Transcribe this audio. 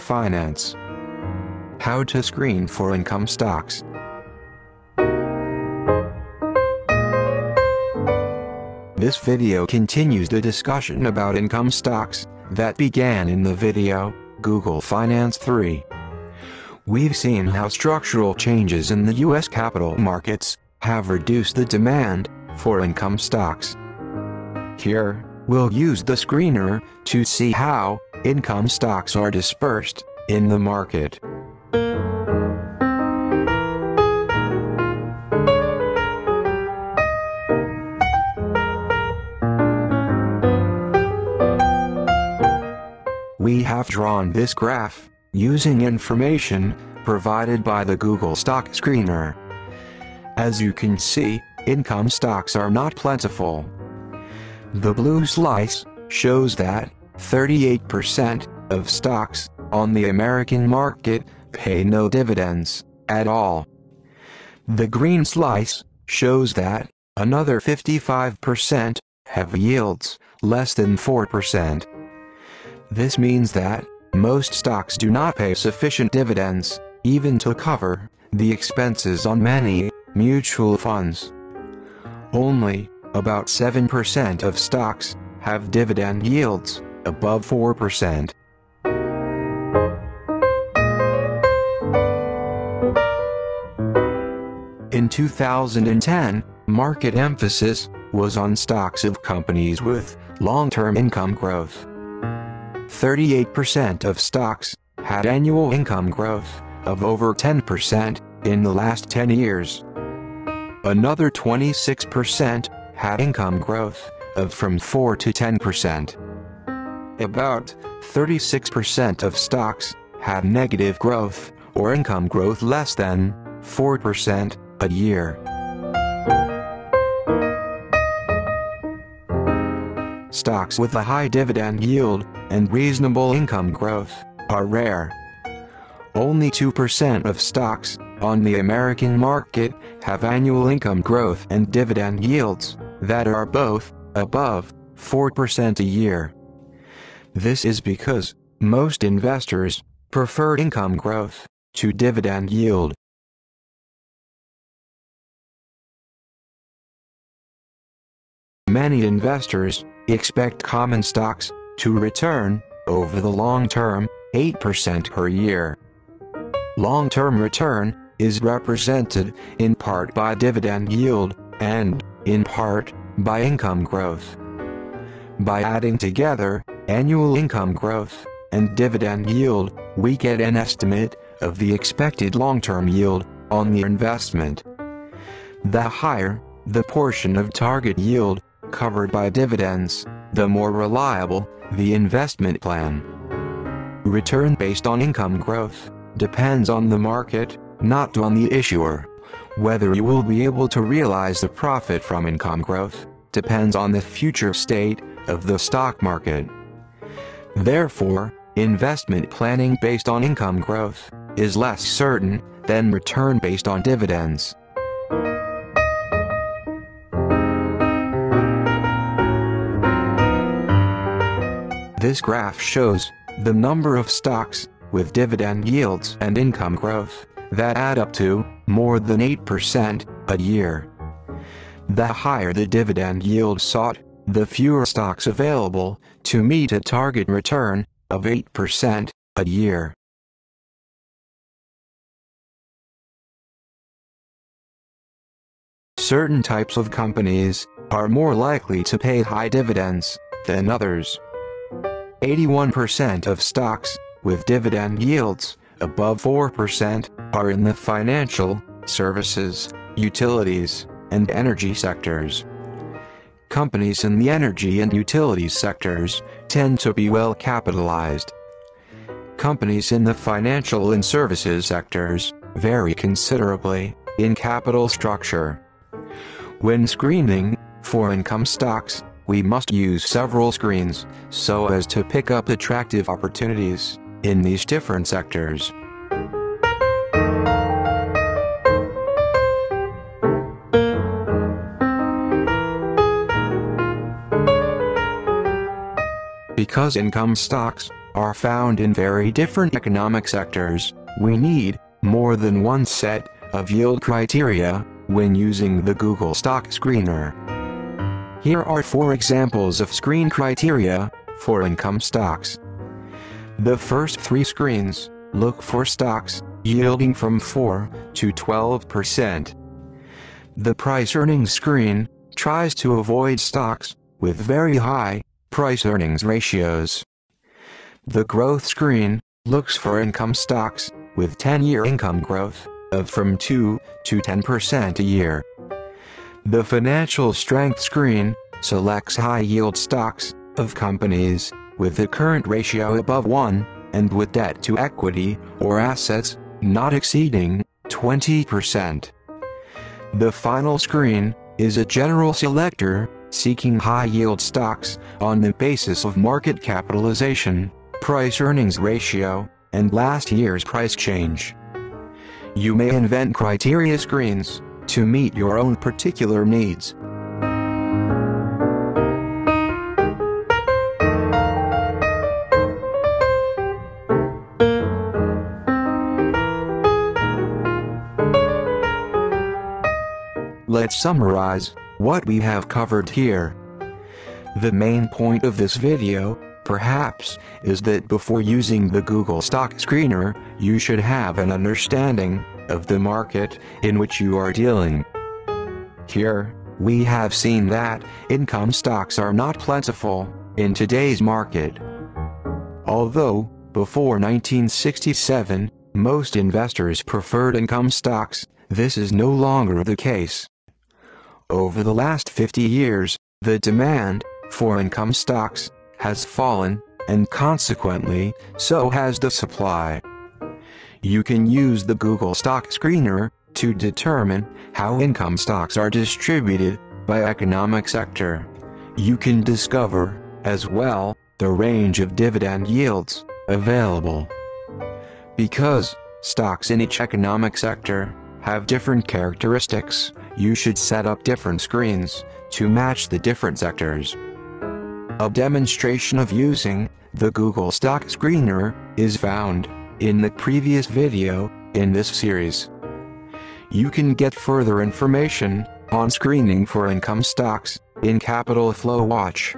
Finance. How to screen for income stocks. This video continues the discussion about income stocks that began in the video, Google Finance 3. We've seen how structural changes in the US capital markets have reduced the demand for income stocks. Here, we'll use the screener to see how income stocks are dispersed in the market. We have drawn this graph using information provided by the Google Stock Screener. As you can see, income stocks are not plentiful. The blue slice shows that 38% of stocks on the American market pay no dividends at all. The green slice shows that another 55% have yields less than 4%. This means that most stocks do not pay sufficient dividends, even to cover the expenses on many mutual funds. Only about 7% of stocks have dividend yields above 4%. In 2010, market emphasis was on stocks of companies with long-term income growth. 38% of stocks had annual income growth of over 10% in the last 10 years. Another 26% had income growth of from 4 to 10%. About 36% of stocks had negative growth or income growth less than 4% a year. Stocks with a high dividend yield and reasonable income growth are rare. Only 2% of stocks on the American market have annual income growth and dividend yields that are both above 4% a year. This is because most investors prefer income growth to dividend yield. Many investors expect common stocks to return, over the long term, 8% per year. Long-term return is represented in part by dividend yield and, in part, by income growth. By adding together annual income growth and dividend yield, we get an estimate of the expected long-term yield on the investment. The higher the portion of target yield covered by dividends, the more reliable the investment plan. Return based on income growth depends on the market, not on the issuer. Whether you will be able to realize the profit from income growth depends on the future state of the stock market. Therefore, investment planning based on income growth is less certain than return based on dividends. This graph shows the number of stocks with dividend yields and income growth that add up to more than 8% a year. The higher the dividend yield sought, the fewer stocks available to meet a target return of 8% a year. Certain types of companies are more likely to pay high dividends than others. 81% of stocks with dividend yields above 4% are in the financial, services, utilities, and energy sectors. Companies in the energy and utilities sectors tend to be well capitalized. Companies in the financial and services sectors vary considerably in capital structure. When screening for income stocks, we must use several screens so as to pick up attractive opportunities in these different sectors. Because income stocks are found in very different economic sectors. We need more than one set of yield criteria when using the Google Stock Screener. Here are 4 examples of screen criteria for income stocks. The first 3 screens look for stocks yielding from 4 to 12%. The price-earnings screen tries to avoid stocks with very high price-earnings ratios. The growth screen looks for income stocks with 10-year income growth of from 2 to 10% a year. The financial strength screen selects high-yield stocks of companies with a current ratio above 1 and with debt to equity or assets not exceeding 20%. The final screen is a general selector seeking high-yield stocks on the basis of market capitalization, price-earnings ratio, and last year's price change. You may invent criteria screens to meet your own particular needs. Let's summarize what we have covered here. The main point of this video, perhaps, is that before using the Google Stock Screener, you should have an understanding of the market in which you are dealing. Here, we have seen that income stocks are not plentiful in today's market. Although, before 1967, most investors preferred income stocks, this is no longer the case. Over the last 50 years, the demand for income stocks has fallen, and consequently, so has the supply. You can use the Google Stock Screener to determine how income stocks are distributed by economic sector. You can discover, as well, the range of dividend yields available. Because stocks in each economic sector have different characteristics, you should set up different screens to match the different sectors. A demonstration of using the Google Stock Screener is found in the previous video in this series. You can get further information on screening for income stocks in Capital Flow Watch.